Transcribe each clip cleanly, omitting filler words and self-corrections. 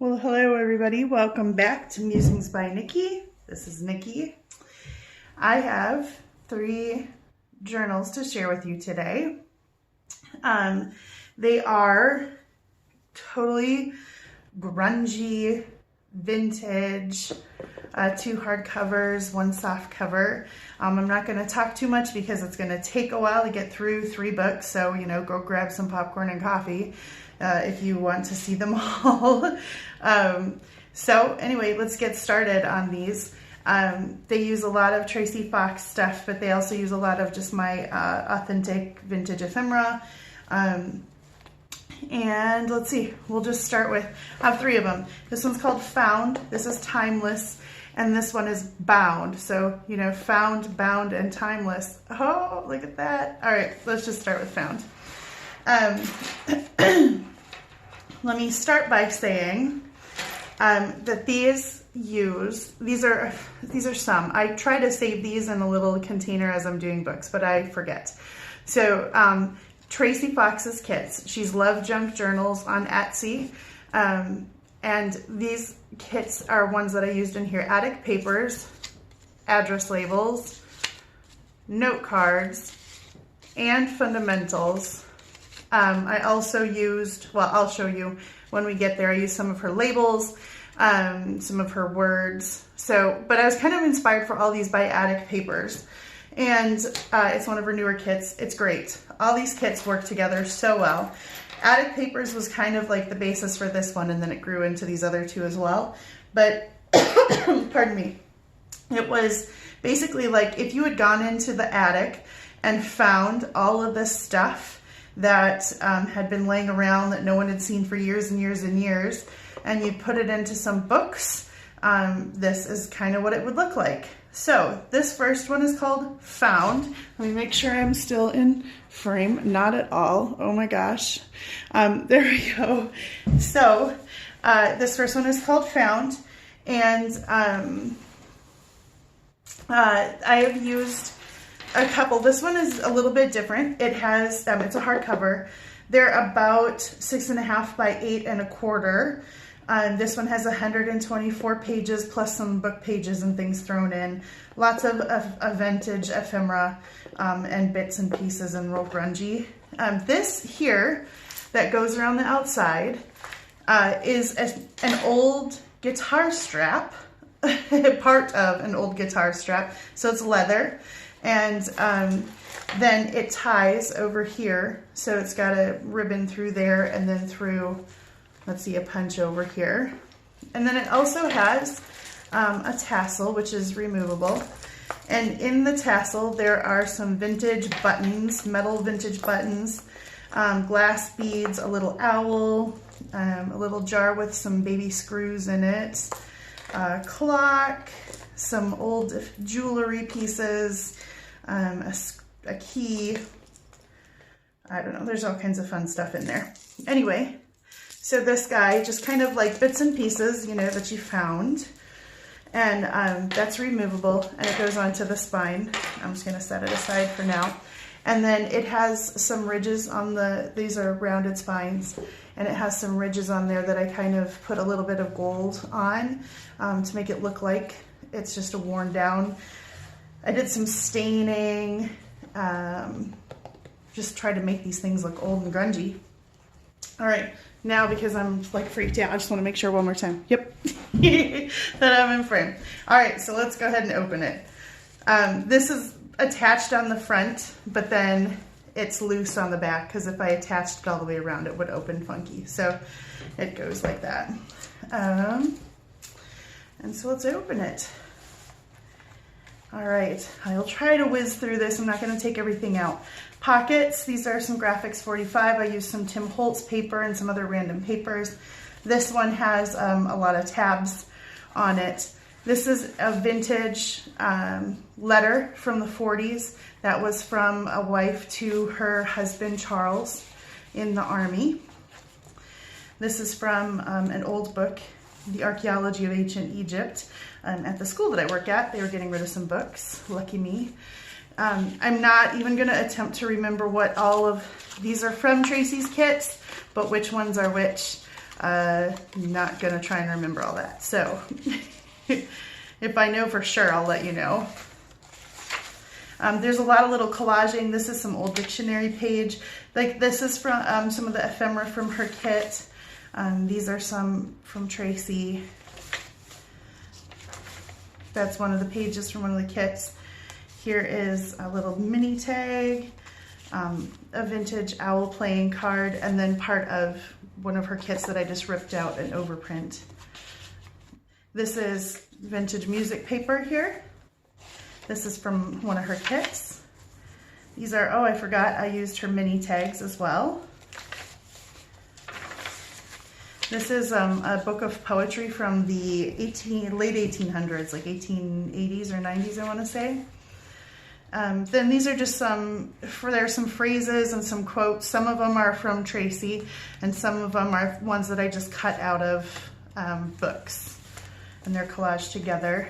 Well, hello everybody. Welcome back to Musings by Nikki. This is Nikki. I have 3 journals to share with you today. They are totally grungy, vintage, 2 hardcovers, 1 soft cover. I'm not going to talk too much because it's going to take a while to get through 3 books. So, go grab some popcorn and coffee if you want to see them all. So anyway, let's get started on these. They use a lot of Tracie Fox stuff, but they also use a lot of just my authentic vintage ephemera. And let's see, we'll just start with, I have 3 of them. This one's called Found, this is Timeless, and this one is Bound. So, found, bound, and timeless. Oh, look at that. All right, let's just start with Found. Let me start by saying that these are some. I try to save these in a little container as I'm doing books, but I forget. So Tracie Fox's kits. She's LoveJunkJournals on Etsy. And these kits are ones that I used in here. Attic papers, address labels, note cards, and fundamentals. I also used, well, I'll show you when we get there. I used some of her labels, some of her words. So, but I was kind of inspired for all these by Attic Papers. And it's one of her newer kits. It's great. All these kits work together so well. Attic Papers was kind of like the basis for this one, and then it grew into these other 2 as well. But, pardon me, it was basically like if you had gone into the attic and found all of this stuff that had been laying around that no one had seen for years and years and years, and you put it into some books, this is kind of what it would look like. So this first one is called Found. Let me make sure I'm still in frame. Not at all. Oh my gosh. There we go. So this first one is called Found, and I have used a couple. This one is a little bit different. It has, it's a hardcover. They're about 6.5 by 8.25. This one has 124 pages plus some book pages and things thrown in. Lots of vintage ephemera and bits and pieces and real grungy. This here that goes around the outside is an old guitar strap, part of an old guitar strap. So it's leather. And then it ties over here. So it's got a ribbon through there and then through, let's see, a punch over here. And then it also has a tassel, which is removable. And in the tassel, there are some vintage buttons, metal vintage buttons, glass beads, a little owl, a little jar with some baby screws in it, a clock, some old jewelry pieces, a key. I don't know, there's all kinds of fun stuff in there. Anyway, so this guy, just kind of like bits and pieces, that you found. And that's removable, and it goes onto the spine. I'm just gonna set it aside for now. And then it has some ridges on these are rounded spines, and it has some ridges on there that I kind of put a little bit of gold on to make it look like it's just a worn down. I did some staining, just try to make these things look old and grungy. All right, now because I'm like freaked out, I just want to make sure one more time. Yep, that I'm in frame. All right, so let's go ahead and open it. This is attached on the front, but then it's loose on the back because if I attached it all the way around, it would open funky. So it goes like that. And so let's open it. All right, I'll try to whiz through this. I'm not going to take everything out. Pockets, these are some Graphics 45. I used some Tim Holtz paper and some other random papers. This one has a lot of tabs on it. This is a vintage letter from the 40s that was from a wife to her husband, Charles, in the Army. This is from an old book, The Archaeology of Ancient Egypt. At the school that I work at, they were getting rid of some books. Lucky me. I'm not even going to attempt to remember what all of these are from Tracie's kits, but which ones are which. Not gonna try and remember all that. So if I know for sure, I'll let you know. There's a lot of little collaging. This is some old dictionary page. Like this is from some of the ephemera from her kit. These are some from Tracie. That's one of the pages from one of the kits. Here is a little mini tag, a vintage owl playing card, and then part of one of her kits that I just ripped out an overprint. This is vintage music paper here. This is from one of her kits. These are, oh, I forgot, I used her mini tags as well. This is a book of poetry from the late 1800s, like 1880s or 90s, I want to say. Then these are just there's some phrases and some quotes. Some of them are from Tracie, and some of them are ones that I just cut out of books, and they're collaged together.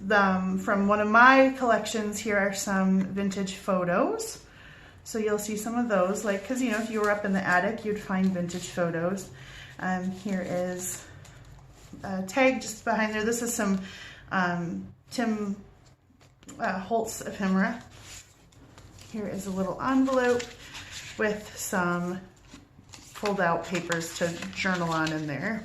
From one of my collections, here are some vintage photos. So you'll see some of those, like, because, you know, if you were up in the attic, you'd find vintage photos. Here is a tag just behind there. This is some Tim Holtz ephemera. Here is a little envelope with some fold-out papers to journal on in there.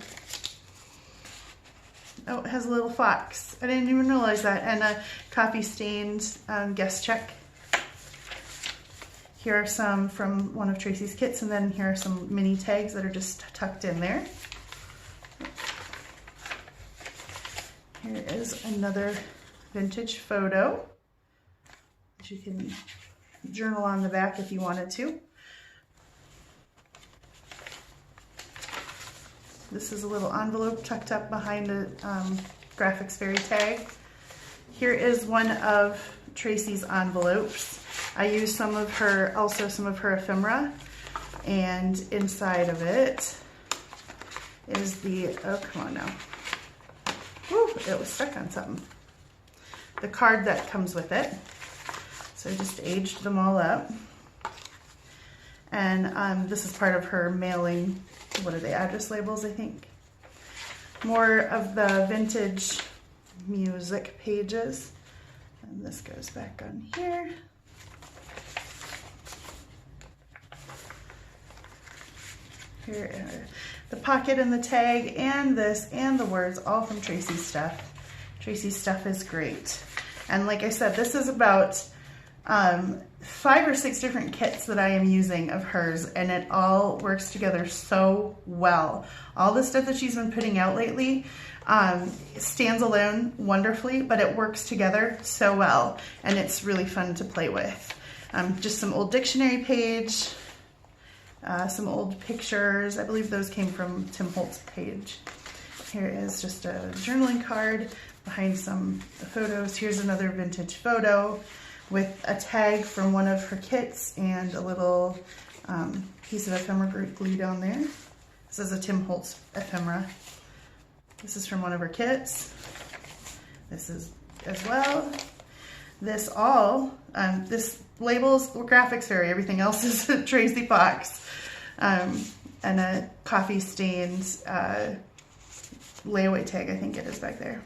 Oh, it has a little fox. I didn't even realize that. And a coffee-stained guest check. Here are some from one of Tracie's kits, and then here are some mini tags that are just tucked in there. Here is another vintage photo that you can journal on the back if you wanted to. This is a little envelope tucked up behind a graphics fairy tag. Here is one of Tracie's envelopes. I used also some of her ephemera, and inside of it is oh, come on now. Woo, it was stuck on something. The card that comes with it. So I just aged them all up. And this is part of her mailing, what are they, address labels, I think. More of the vintage music pages. And this goes back on here. Here are the pocket and the tag and this and the words, all from Tracie's stuff. Tracie's stuff is great. And like I said, this is about 5 or 6 different kits that I am using of hers, and it all works together so well. All the stuff that she's been putting out lately stands alone wonderfully, but it works together so well, and it's really fun to play with. Just some old dictionary page, some old pictures. I believe those came from Tim Holt's page. Here is just a journaling card behind some photos. Here's another vintage photo with a tag from one of her kits and a little piece of ephemera glued on there. This is a Tim Holtz ephemera. This is from one of her kits. This is as well. This labels graphics fairy. Everything else is Tracie Fox. And a coffee stained layaway tag, I think it is back there.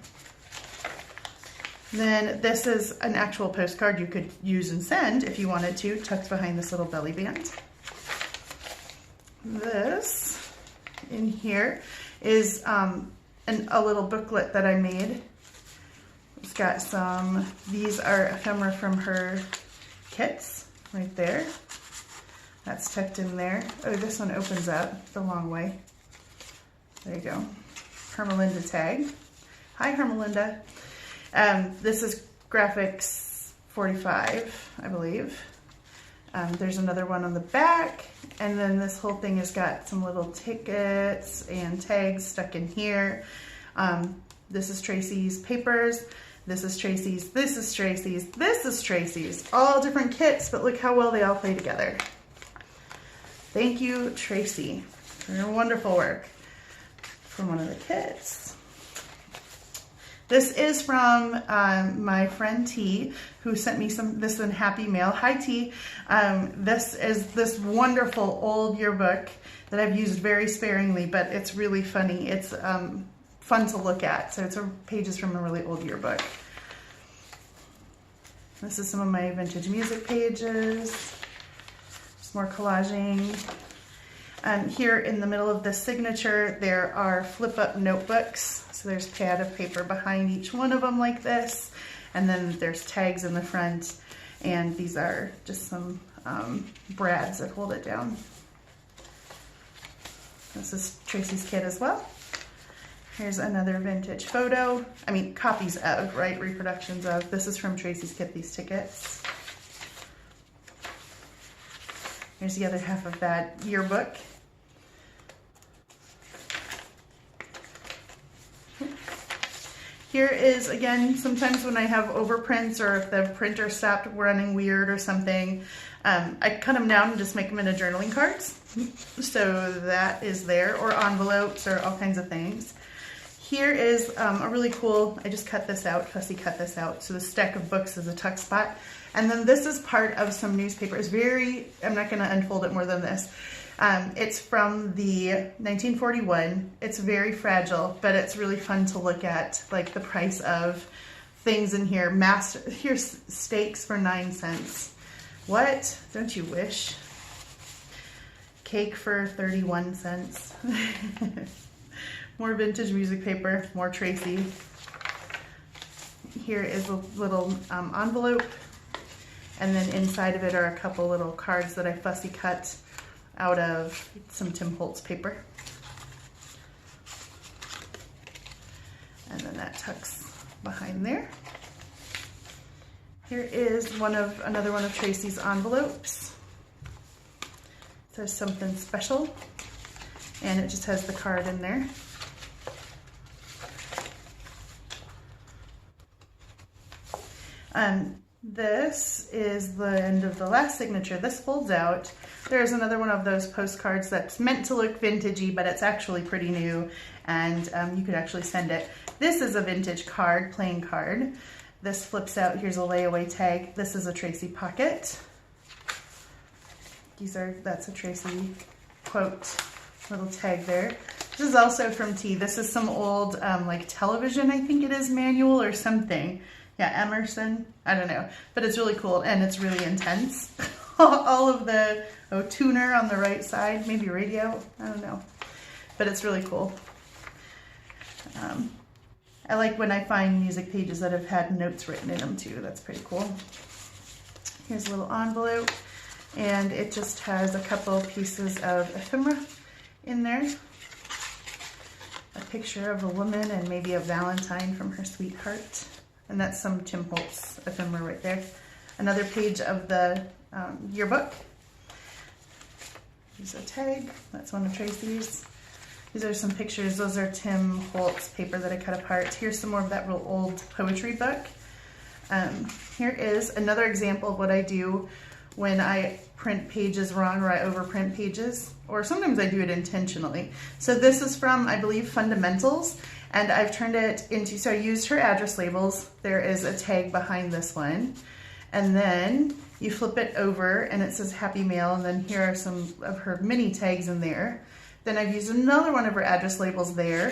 Then this is an actual postcard you could use and send if you wanted to, tucked behind this little belly band. This in here is a little booklet that I made. It's got these are ephemera from her kits right there. That's tucked in there. Oh, this one opens up the long way. There you go. Hermelinda tag. Hi, Hermelinda. This is Graphics 45, I believe. There's another one on the back, and then this whole thing has got some little tickets and tags stuck in here. This is Tracie's papers. This is Tracie's. This is Tracie's. This is Tracie's. All different kits, but look how well they all play together. Thank you, Tracie, for your wonderful work. From one of the kits. This is from my friend T, who sent me this in Happy Mail. Hi T. This is this wonderful old yearbook that I've used very sparingly, but it's really funny. It's fun to look at. So it's pages from a really old yearbook. This is some of my vintage music pages. Just more collaging. Here in the middle of the signature, there are flip-up notebooks. So there's pad of paper behind each one of them like this. And then there's tags in the front. And these are just some brads that hold it down. This is Tracie's kit as well. Here's another vintage photo. I mean, copies of, right? Reproductions of. This is from Tracie's kit, these tickets. Here's the other half of that yearbook. Here is, again, sometimes when I have overprints or if the printer stopped running weird or something, I cut them down and just make them into journaling cards. So that is there, or envelopes or all kinds of things. Here is a really cool, I just cut this out, fussy cut this out. So the stack of books is a tuck spot. And then this is part of some newspaper. It's very, I'm not gonna unfold it more than this. It's from the 1941. It's very fragile, but it's really fun to look at, like the price of things in here. Here's steaks for 9 cents. What? Don't you wish? Cake for 31 cents. More vintage music paper, more Tracie. Here is a little envelope, and then inside of it are a couple little cards that I fussy cut out of some Tim Holtz paper. And then that tucks behind there. Here is another one of Tracie's envelopes. There's something special, and it just has the card in there. This is the end of the last signature. This folds out. There's another one of those postcards that's meant to look vintagey, but it's actually pretty new, and you could actually send it. This is a vintage card, plain card. This flips out. Here's a layaway tag. This is a Tracie pocket. That's a Tracie quote, little tag there. This is also from T. This is some old like television, I think it is, manual or something. Yeah, Emerson, I don't know, but it's really cool and it's really intense. All of the tuner on the right side, maybe radio, I don't know, but it's really cool. I like when I find music pages that have had notes written in them too. That's pretty cool. Here's a little envelope, and it just has a couple pieces of ephemera in there. A picture of a woman and maybe a Valentine from her sweetheart. And that's some Tim Holtz ephemera right there. Another page of the yearbook. Here's a tag. That's one of Tracie's. These are some pictures. Those are Tim Holtz paper that I cut apart. Here's some more of that real old poetry book. Here is another example of what I do when I print pages wrong or I overprint pages, or sometimes I do it intentionally. So this is from, I believe, Fundamentals. And I've turned it into, so I used her address labels. There is a tag behind this one. And then you flip it over and it says Happy Mail. And then here are some of her mini tags in there. Then I've used another one of her address labels there.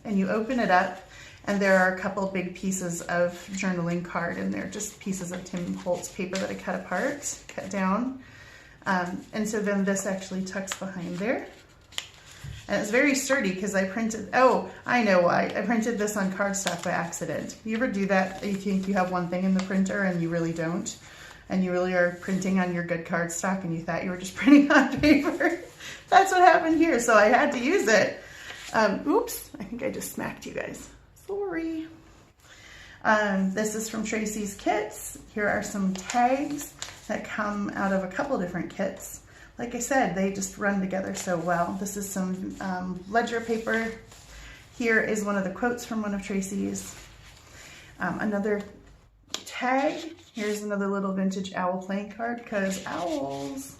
And you open it up and there are a couple big pieces of journaling card in there. Just pieces of Tim Holtz paper that I cut apart, cut down. And so then this actually tucks behind there. And it's very sturdy because I printed, oh, I know why. I printed this on cardstock by accident. You ever do that? You think you have one thing in the printer and you really don't? And you really are printing on your good cardstock and you thought you were just printing on paper? That's what happened here, so I had to use it. Oops, I think I just smacked you guys. Sorry. This is from Tracie's kits. Here are some tags that come out of a couple different kits. Like I said, they just run together so well. This is some ledger paper. Here is one of the quotes from one of Tracie's. Another tag. Here's another little vintage owl playing card, because owls.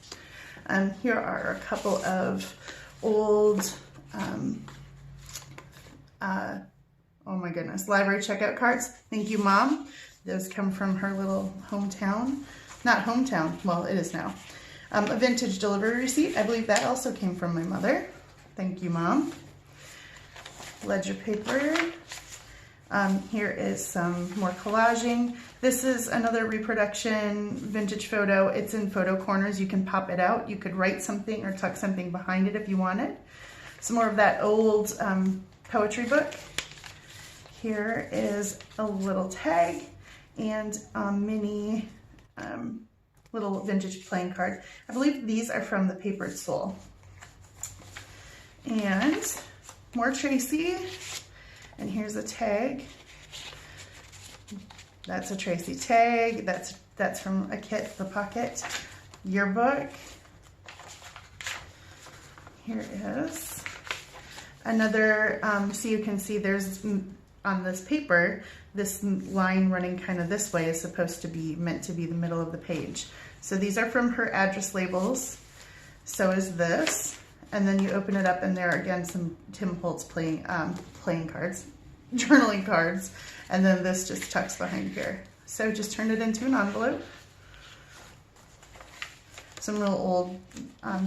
Here are a couple of old, oh my goodness, library checkout cards. Thank you, Mom. Those come from her little hometown. Not hometown, well, it is now. A vintage delivery receipt. I believe that also came from my mother. Thank you, Mom. Ledger paper. Here is some more collaging. This is another reproduction vintage photo. It's in photo corners. You can pop it out. You could write something or tuck something behind it if you wanted. Some more of that old poetry book. Here is a little tag and a mini little vintage playing card. I believe these are from the Papered Soul. And more Tracie. And here's a tag. That's a Tracie tag. That's from a kit, The Pocket Yearbook. Here is another, so you can see there's, on this paper, this line running kind of this way is supposed to be meant to be the middle of the page. So these are from her address labels. So is this. And then you open it up and there are again some Tim Holtz playing cards, journaling cards. And then this just tucks behind here. So just turn it into an envelope. Some real old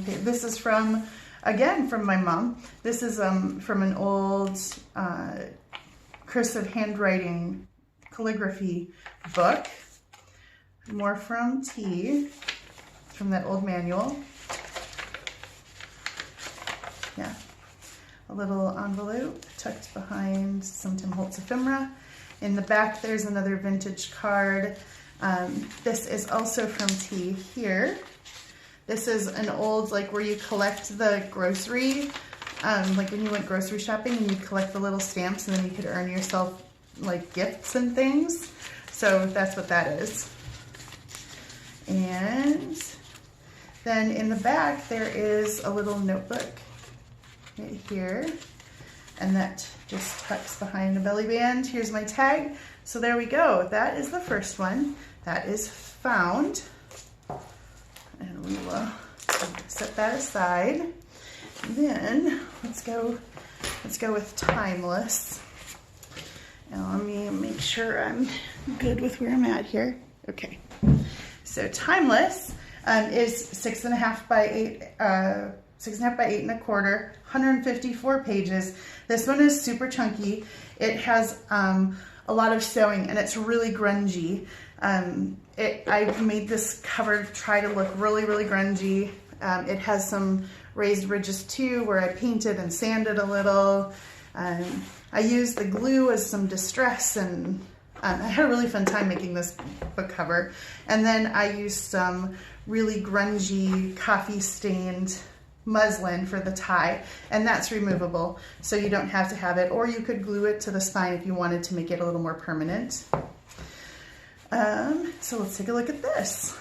paper. This is from, again, from my mom. This is from an old cursive handwriting calligraphy book. More from T, from that old manual. Yeah, a little envelope tucked behind some Tim Holtz ephemera. In the back, there's another vintage card. This is also from T here. This is an old, like where you collect the grocery, like when you went grocery shopping and you collect the little stamps and then you could earn yourself like gifts and things. So that's what that is. And then in the back, there is a little notebook right here, and that just tucks behind the belly band. Here's my tag. So there we go. That is the first one. That is found. And we will set that aside. And then let's go with timeless. Now let me make sure I'm good with where I'm at here. Okay. So timeless is 6.5 by 8, 6.5 by 8 1/4, 154 pages. This one is super chunky. It has a lot of sewing and it's really grungy. I've made this cover try to look really, really grungy. It has some raised ridges too where I painted and sanded a little. I used the glue as some distress, and I had a really fun time making this book cover. And then I used some really grungy coffee stained muslin for the tie, and that's removable, so you don't have to have it, or you could glue it to the spine if you wanted to make it a little more permanent. So let's take a look at this.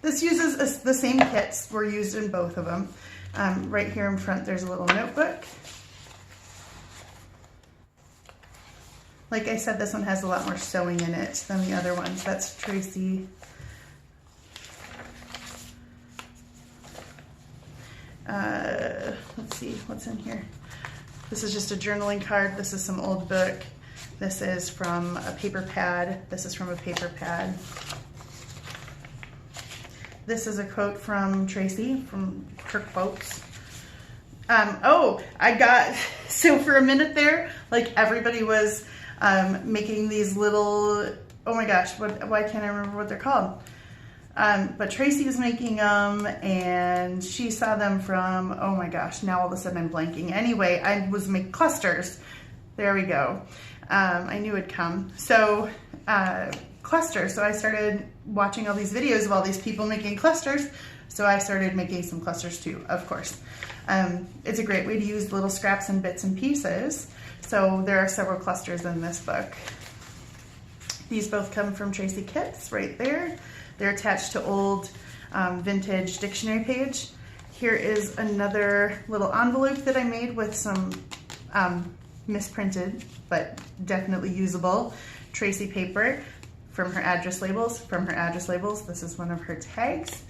This uses the same kits were used in both of them. Right here in front there's a little notebook. Like I said, this one has a lot more sewing in it than the other ones. That's Tracie. Let's see what's in here. This is just a journaling card. This is some old book. This is from a paper pad. This is from a paper pad. This is a quote from Tracie, from her quotes. So for a minute there, like everybody was making these little, oh my gosh, why can't I remember what they're called? But Tracie was making them, and she saw them from, oh my gosh, now all of a sudden I'm blanking. Anyway, I was making clusters. There we go. I knew it'd come. So clusters. So I started watching all these videos of all these people making clusters. So I started making some clusters too, of course. It's a great way to use little scraps and bits and pieces. So there are several clusters in this book. These both come from Tracie kits right there. They're attached to old vintage dictionary page. Here is another little envelope that I made with some misprinted, but definitely usable Tracie paper from her address labels. From her address labels, this is one of her tags.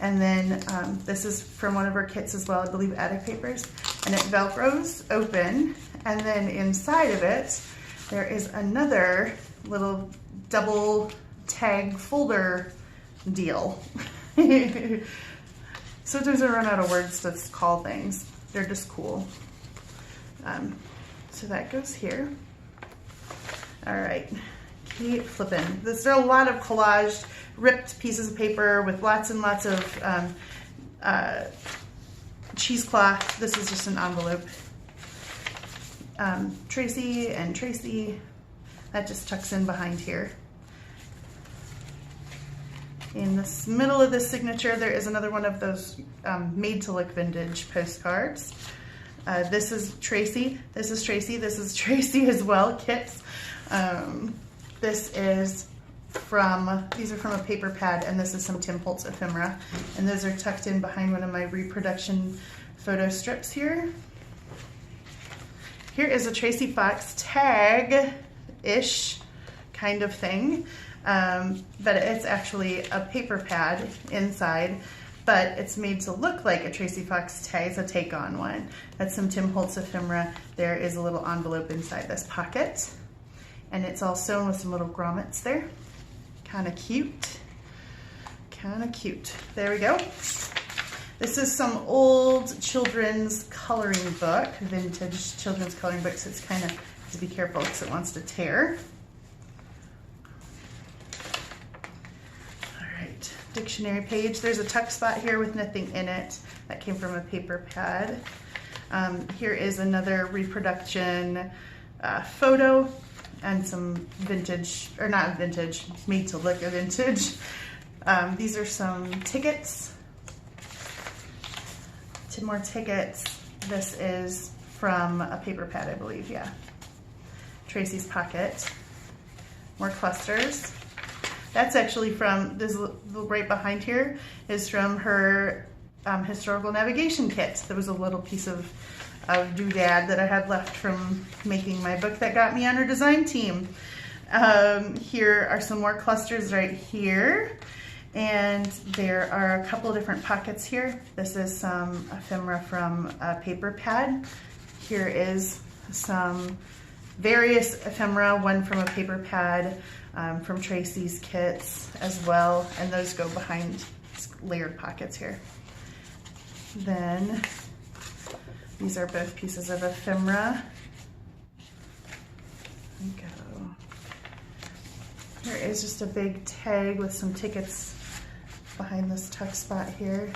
And then this is from one of her kits as well, I believe attic papers. And it Velcros open, and then inside of it, there is another little double tag folder deal. Sometimes I run out of words to call things. They're just cool. So that goes here. All right, keep flipping. There are a lot of collaged, ripped pieces of paper with lots and lots of cheesecloth. This is just an envelope. Tracie and Tracie, that just tucks in behind here. In the middle of this signature, there is another one of those made to look vintage postcards. This is Tracie, this is Tracie, this is Tracie as well, kits. This is these are from a paper pad, and this is some Tim Holtz ephemera. And those are tucked in behind one of my reproduction photo strips here. Here is a Tracie Fox tag-ish kind of thing, but it's actually a paper pad inside, but it's made to look like a Tracie Fox tag. It's a take-on one. That's some Tim Holtz ephemera. There is a little envelope inside this pocket, and it's all sewn with some little grommets there. Kind of cute. Kind of cute. There we go. This is some old children's coloring book, vintage children's coloring book, so it's kind of, have to be careful because it wants to tear. All right, dictionary page. There's a tuck spot here with nothing in it. That came from a paper pad. Here is another reproduction photo and some vintage, or not vintage, made to look a vintage. These are some tickets. 10 more tickets. This is from a paper pad, I believe, yeah. Tracie's pocket. More clusters. That's actually from, this right behind here is from her historical navigation kit. There was a little piece of doodad that I had left from making my book that got me on her design team. Here are some more clusters right here. And there are a couple of different pockets here. This is some ephemera from a paper pad. Here is some various ephemera, one from a paper pad, from Tracie's kits as well, and those go behind layered pockets here. Then these are both pieces of ephemera. There we go. Here is just a big tag with some tickets behind this tuck spot here.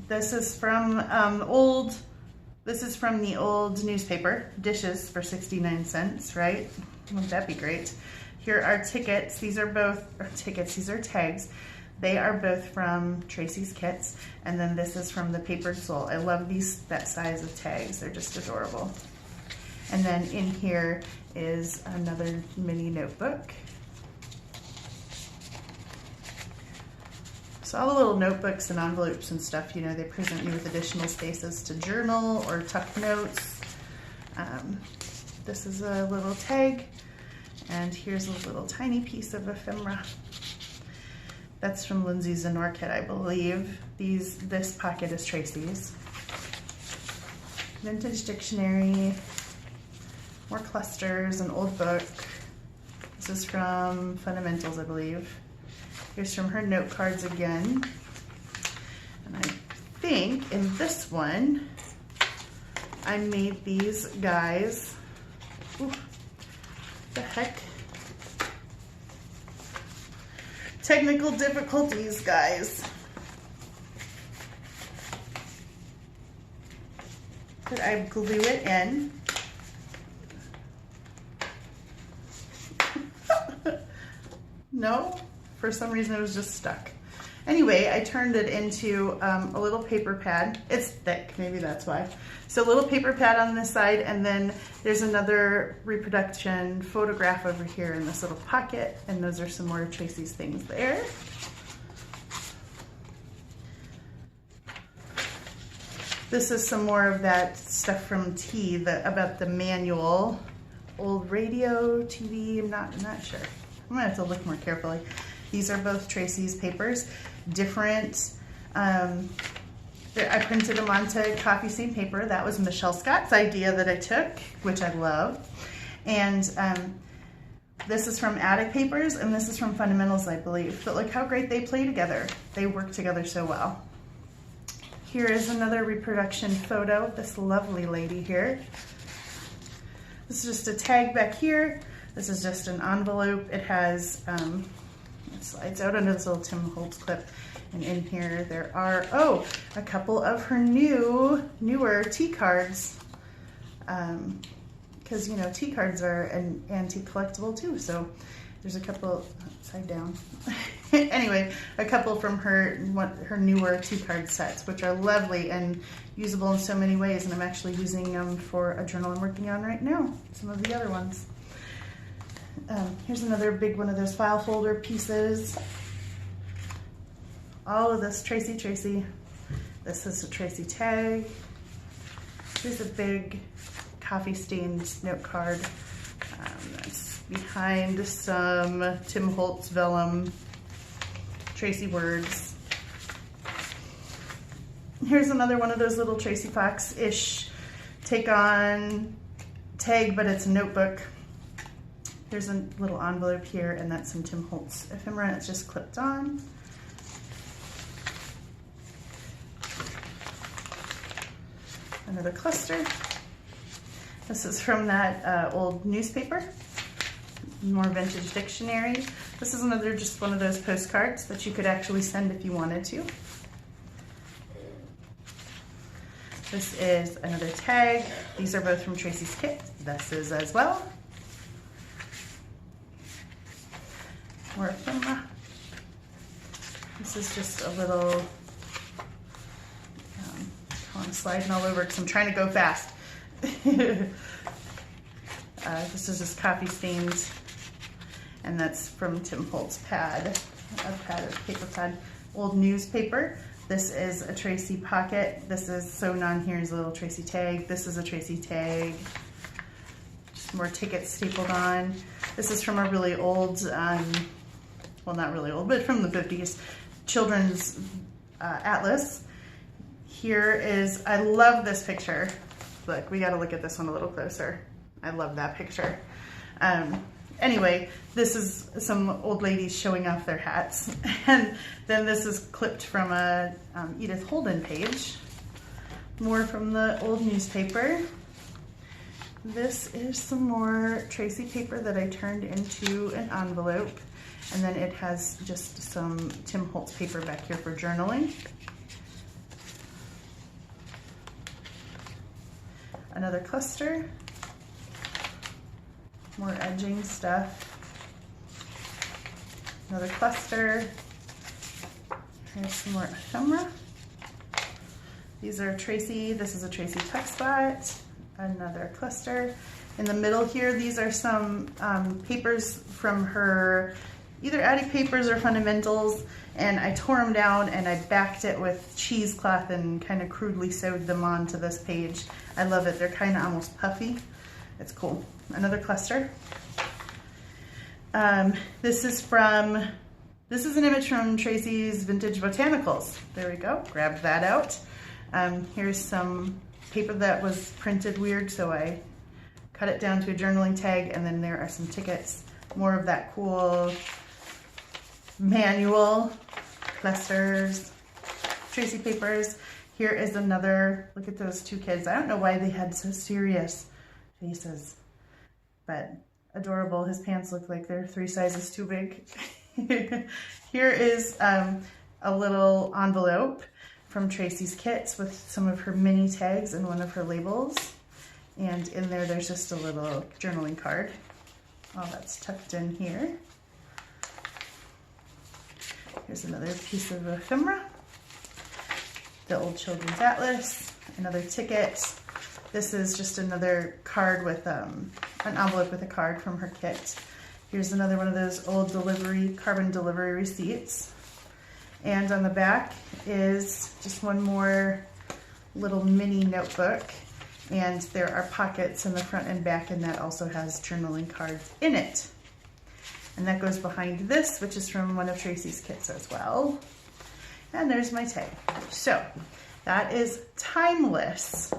This is from the old newspaper, dishes for 69 cents, right? Wouldn't that be great? Here are tickets. These are both, these are tags. They are both from Tracie's kits, and then this is from the Papered Soul. I love that size of tags. They're just adorable. And then in here is another mini notebook. So all the little notebooks and envelopes and stuff, you know, they present you with additional spaces to journal or tuck notes. This is a little tag, and here's a little tiny piece of ephemera. That's from Lindsay Zenor kit, I believe. This pocket is Tracie's. Vintage dictionary, more clusters, an old book. This is from Fundamentals, I believe. Here's from her note cards again. And I think in this one, I made these guys. Ooh, what the heck? Technical difficulties, guys. Could I glue it in? No? For some reason it was just stuck. Anyway, I turned it into a little paper pad. It's thick, maybe that's why. So a little paper pad on this side, and then there's another reproduction photograph over here in this little pocket, and those are some more of Tracie's things there. This is some more of that stuff from T, about the manual. Old radio, TV, I'm not sure. I'm gonna have to look more carefully. These are both Tracie's papers, different. I printed them onto coffee stain paper. That was Michelle Scott's idea that I took, which I love. And This is from Attic Papers, and this is from Fundamentals, I believe. But look how great they play together. They work together so well. Here is another reproduction photo of this lovely lady here. This is just a tag back here. This is just an envelope. It has, it slides out under this little Tim Holtz clip. And in here there are, oh, a couple of her newer tea cards. Because, you know, tea cards are an antique collectible too. So there's a couple, upside down. Anyway, a couple from her newer tea card sets, which are lovely and usable in so many ways. And I'm actually using them for a journal I'm working on right now. Some of the other ones. Here's another big one of those file folder pieces. All of this Tracie. This is a Tracie tag. Here's a big coffee stained note card. That's behind some Tim Holtz vellum Tracie words. Here's another one of those little Tracie Fox-ish take-on tag, but it's a notebook. There's a little envelope here, and that's some Tim Holtz ephemera, and it's just clipped on. Another cluster. This is from that old newspaper, more vintage dictionary. This is another, just one of those postcards that you could actually send if you wanted to. This is another tag. These are both from Tracie's kit. This is as well. More ephemera. This is just a little, I'm sliding all over because I'm trying to go fast. This is just coffee stains, and that's from Tim Holtz pad, a paper pad, old newspaper. This is a Tracie pocket. This is sewn on here is a little Tracie tag. This is a Tracie tag. Just more tickets stapled on. This is from a really old, well, not really old, but from the 50s, children's atlas. Here is, I love this picture. Look, we gotta look at this one a little closer. I love that picture. Anyway, this is some old ladies showing off their hats. And then this is clipped from a Edith Holden page. More from the old newspaper. This is some more Tracie paper that I turned into an envelope. And then it has just some Tim Holtz paper back here for journaling. Another cluster. More edging stuff. Another cluster. Here's some more ephemera. These are Tracie. This is a Tracie tuck spot. Another cluster. In the middle here, these are some papers from her either Attic Papers or Fundamentals, and I tore them down and I backed it with cheesecloth and kind of crudely sewed them onto this page. I love it. They're kind of almost puffy. It's cool. Another cluster. This is an image from Tracie's Vintage Botanicals. There we go. Grabbed that out. Here's some paper that was printed weird, so I cut it down to a journaling tag, and then there are some tickets. More of that cool manual clusters, Tracie papers. Here is another, look at those two kids. I don't know why they had so serious faces, but adorable. His pants look like they're 3 sizes too big. Here is a little envelope from Tracie's kits with some of her mini tags and one of her labels. And in there's just a little journaling card. All that's tucked in here. Here's another piece of ephemera. The old children's atlas, another ticket. This is just another card with an envelope with a card from her kit. Here's another one of those old carbon delivery receipts. And on the back is just one more little mini notebook. And there are pockets in the front and back, and that also has journaling cards in it. And that goes behind this, which is from one of Tracie's kits as well. And there's my tag. So that is timeless.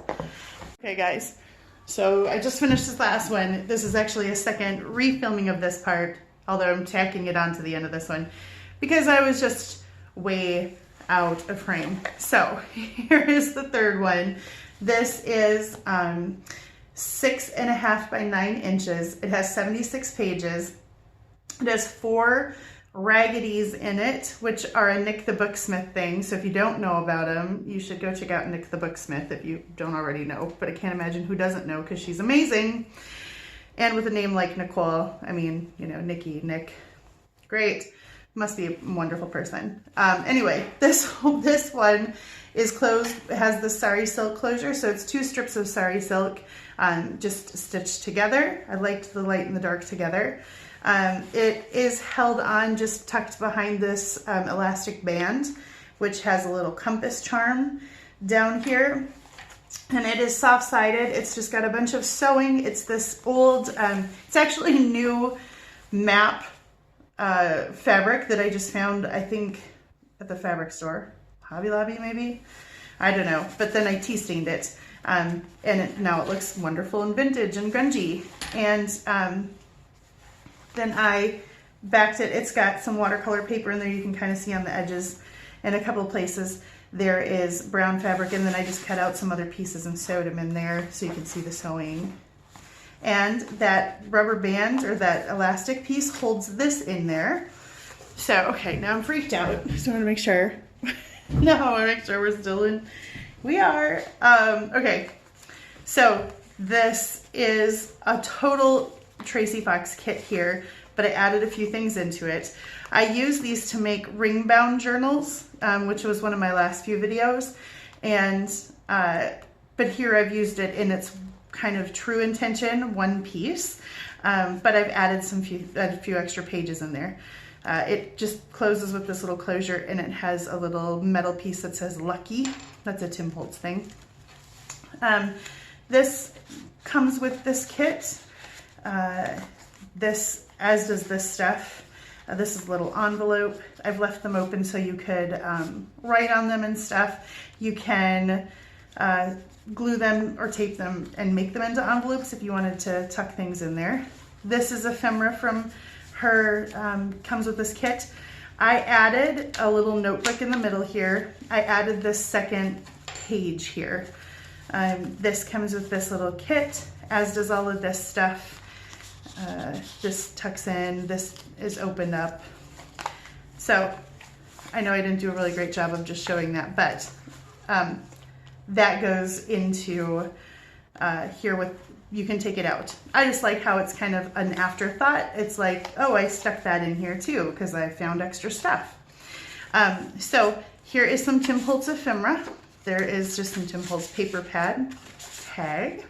Okay guys, So I just finished this last one. This is actually a second refilming of this part, although I'm tacking it on to the end of this one because I was just way out of frame. So here is the third one. This is 6.5 by 9 inches. It has 76 pages. It has 4 raggeties in it, which are a Nick the Booksmith thing. So if you don't know about them, you should go check out Nick the Booksmith if you don't already know. But I can't imagine who doesn't know because she's amazing. And with a name like Nicole, I mean, you know, Nikki, Nick, great. Must be a wonderful person. Anyway, this one is closed. It has the sari silk closure, so it's 2 strips of sari silk just stitched together. I liked the light and the dark together. It is held on just tucked behind this elastic band, which has a little compass charm down here. And it is soft-sided. It's just got a bunch of sewing. It's this old, it's actually new map fabric that I just found, I think, at the fabric store. Hobby Lobby, maybe? I don't know. But then I tea stained it. And now it looks wonderful and vintage and grungy. And then I backed it. It's got some watercolor paper in there. You can kind of see on the edges in a couple of places. There is brown fabric, and then I just cut out some other pieces and sewed them in there so you can see the sewing. And that rubber band or that elastic piece holds this in there. So, okay, now I'm freaked out. So I want to make sure. No, I want to make sure we're still in. We are. Okay, so this is a total Tracie Fox kit here, but I added a few things into it. I use these to make ring bound journals, which was one of my last few videos. And, but here I've used it in its kind of true intention, one piece, but I've added a few extra pages in there. It just closes with this little closure, and it has a little metal piece that says Lucky. That's a Tim Holtz thing. This comes with this kit. This, as does this stuff. This is a little envelope. I've left them open so you could write on them and stuff. You can glue them or tape them and make them into envelopes if you wanted to tuck things in there. This is ephemera from her, comes with this kit. I added a little notebook in the middle here. I added this second page here. This comes with this little kit, as does all of this stuff. This tucks in, this is opened up. So I know I didn't do a really great job of just showing that, but that goes into here with, you can take it out. I just like how it's kind of an afterthought. It's like, oh, I stuck that in here too because I found extra stuff. So here is some Tim Holtz ephemera. There is just some Tim Holtz paper pad tag.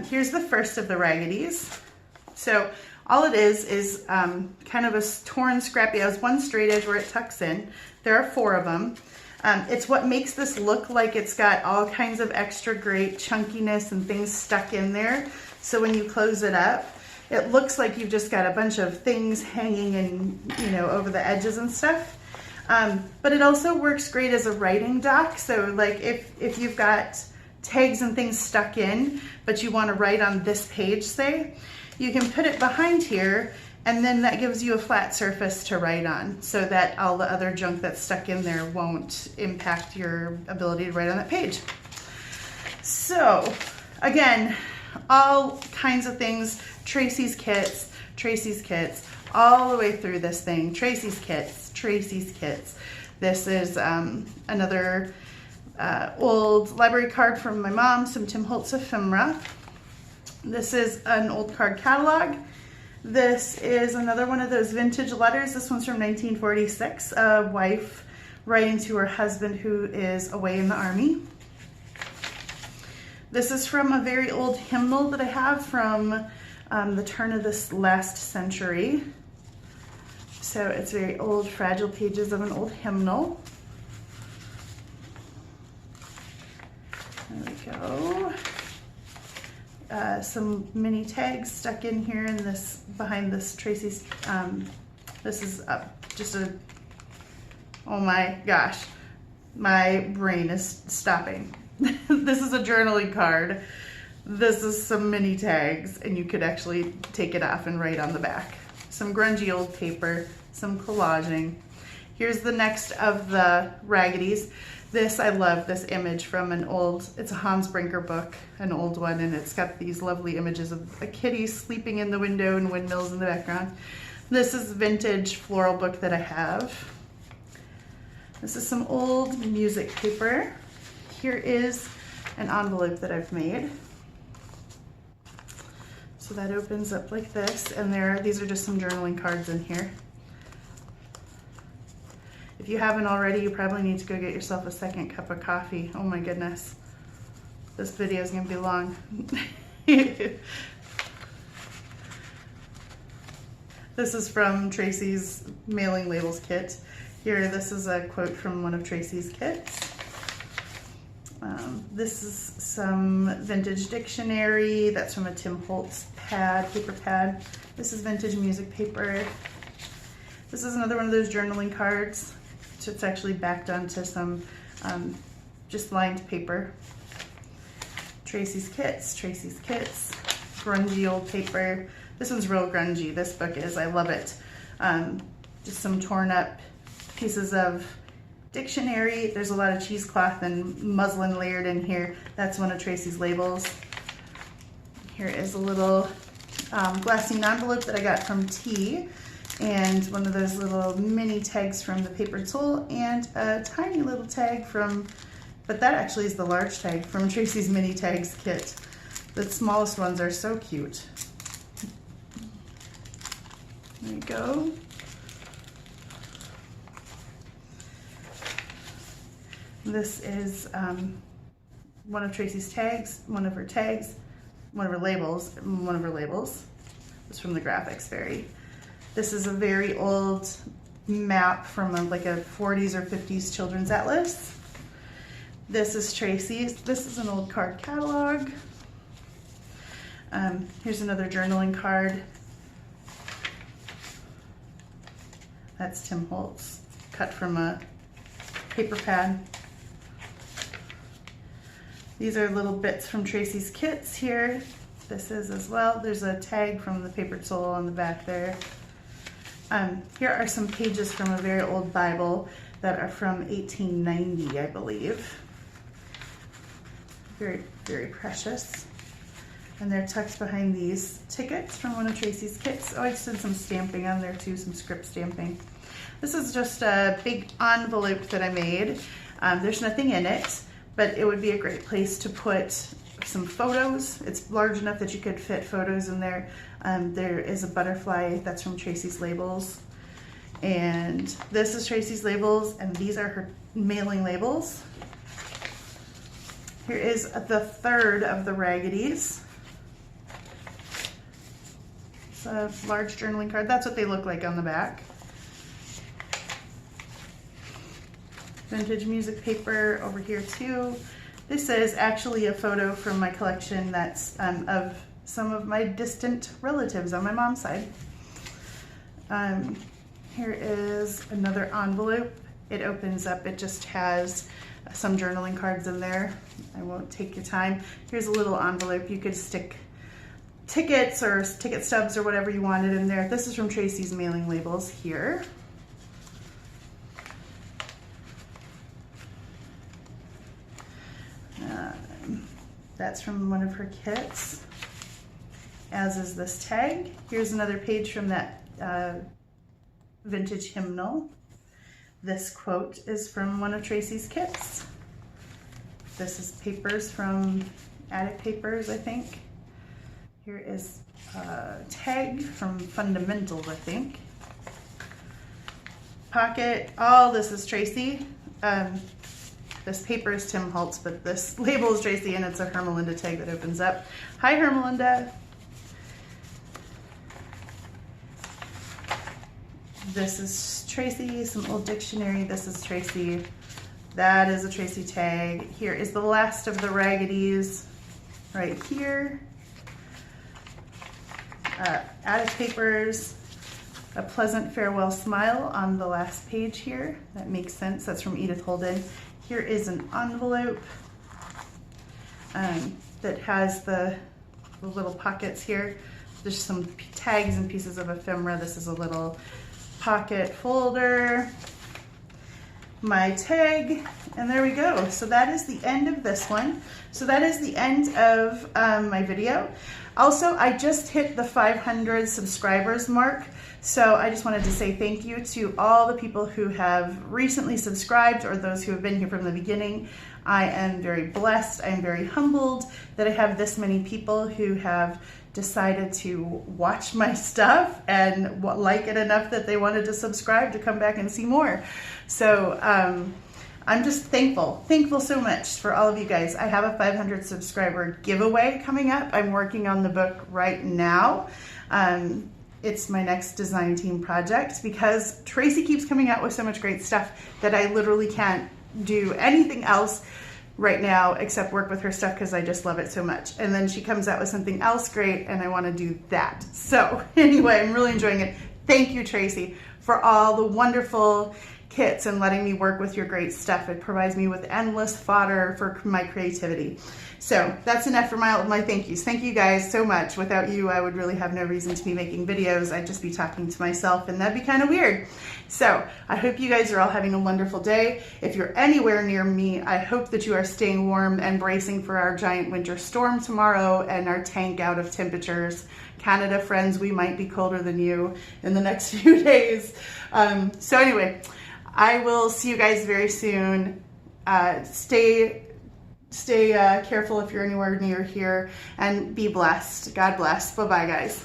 Here's the first of the raggeties. So all it is kind of a torn, scrappy. It has one straight edge where it tucks in. There are 4 of them. It's what makes this look like it's got all kinds of extra great chunkiness and things stuck in there. So when you close it up, it looks like you've just got a bunch of things hanging and, you know, over the edges and stuff. But it also works great as a writing doc. So like if you've got tags and things stuck in, but you want to write on this page, say, you can put it behind here, and then that gives you a flat surface to write on so that all the other junk that's stuck in there won't impact your ability to write on that page. So again, all kinds of things, Tracie's kits, all the way through this thing, Tracie's kits. This is another old library card from my mom, some Tim Holtz ephemera. This is an old card catalog. This is another one of those vintage letters. This one's from 1946, a wife writing to her husband who is away in the army. This is from a very old hymnal that I have from the turn of this last century. So it's very old, fragile pages of an old hymnal. There we go. Some mini tags stuck in here in this, behind this Tracie's, this is just a, oh my gosh, my brain is stopping. This is a journaling card This is some mini tags, and you could actually take it off and write on the back. Some grungy old paper, some collaging. Here's the next of the Raggedies. This, I love this image from an old, it's a Hans Brinker book, an old one, and it's got these lovely images of a kitty sleeping in the window and windmills in the background. This is vintage floral book that I have. This is some old music paper. Here is an envelope that I've made. So that opens up like this, and these are just some journaling cards in here. If you haven't already, you probably need to go get yourself a second cup of coffee. Oh my goodness. This video is gonna be long. This is from Tracie's mailing labels kit. Here, this is a quote from one of Tracie's kits. This is some vintage dictionary. That's from a Tim Holtz pad, paper pad. This is vintage music paper. This is another one of those journaling cards. So it's actually backed onto some just lined paper. Tracie's kits, grungy old paper. This one's real grungy, this book is, I love it. Just some torn up pieces of dictionary. There's a lot of cheesecloth and muslin layered in here. That's one of Tracie's labels. Here is a little glassine envelope that I got from T, and one of those little mini tags from the Papered Soul, and a tiny little tag from, but that actually is the large tag from Tracie's mini tags kit. The smallest ones are so cute. There you go. This is one of Tracie's tags, one of her labels. It's from the Graphics Fairy. This is a very old map from like a 40s or 50s children's atlas. This is Tracie's. This is an old card catalog. Here's another journaling card. That's Tim Holtz, cut from a paper pad. These are little bits from Tracie's kits here. This is as well. There's a tag from the Papered Soul on the back there. Here are some pages from a very old Bible that are from 1890, I believe. Very, very precious. And they're tucked behind these tickets from one of Tracie's kits. Oh, I just did some stamping on there too, some script stamping. This is just a big envelope that I made. There's nothing in it, but it would be a great place to put some photos. It's large enough that you could fit photos in there. There is a butterfly that's from Tracie's labels. And this is Tracie's labels, and these are her mailing labels. Here is the third of the Raggedies. It's a large journaling card. That's what they look like on the back. Vintage music paper over here too. This is actually a photo from my collection that's of some of my distant relatives on my mom's side. Here is another envelope. It opens up, it just has some journaling cards in there. I won't take your time. Here's a little envelope. You could stick tickets or ticket stubs or whatever you wanted in there. This is from Tracie's mailing labels here. That's from one of her kits, as is this tag. Here's another page from that vintage hymnal. This quote is from one of Tracie's kits. This is papers from Attic Papers, I think. Here is a tag from Fundamentals, I think. Pocket, all this is Tracie. This paper is Tim Holtz, but this label is Tracie, and it's a Hermelinda tag that opens up. Hi, Hermelinda. This is Tracie, some old dictionary. This is Tracie. That is a Tracie tag. Here is the last of the Raggedies right here. Attic Papers, a pleasant farewell smile on the last page here. That makes sense. That's from Edith Holden. Here is an envelope. that has the little pockets here. There's some tags and pieces of ephemera. This is a little pocket folder, my tag, and there we go. So that is the end of this one. So that is the end of my video. Also, I just hit the 500 subscribers mark. So I just wanted to say thank you to all the people who have recently subscribed or those who have been here from the beginning. I am very blessed. I am very humbled that I have this many people who have decided to watch my stuff and like it enough that they wanted to subscribe to come back and see more. So I'm just thankful so much for all of you guys. I have a 500 subscriber giveaway coming up. I'm working on the book right now. It's my next design team project because Tracie keeps coming out with so much great stuff that I literally can't do anything else right now except work with her stuff because I just love it so much. And then she comes out with something else great and I want to do that. So anyway, I'm really enjoying it. Thank you, Tracie, for all the wonderful kits and letting me work with your great stuff. It provides me with endless fodder for my creativity. So that's enough for my thank yous. Thank you guys so much. Without you, I would really have no reason to be making videos. I'd just be talking to myself and that'd be kind of weird. So I hope you guys are all having a wonderful day. If you're anywhere near me, I hope that you are staying warm and bracing for our giant winter storm tomorrow and our tank out of temperatures. Canada friends, we might be colder than you in the next few days. So anyway, I will see you guys very soon. Stay careful if you're anywhere near here and be blessed. God bless. Bye-bye, guys.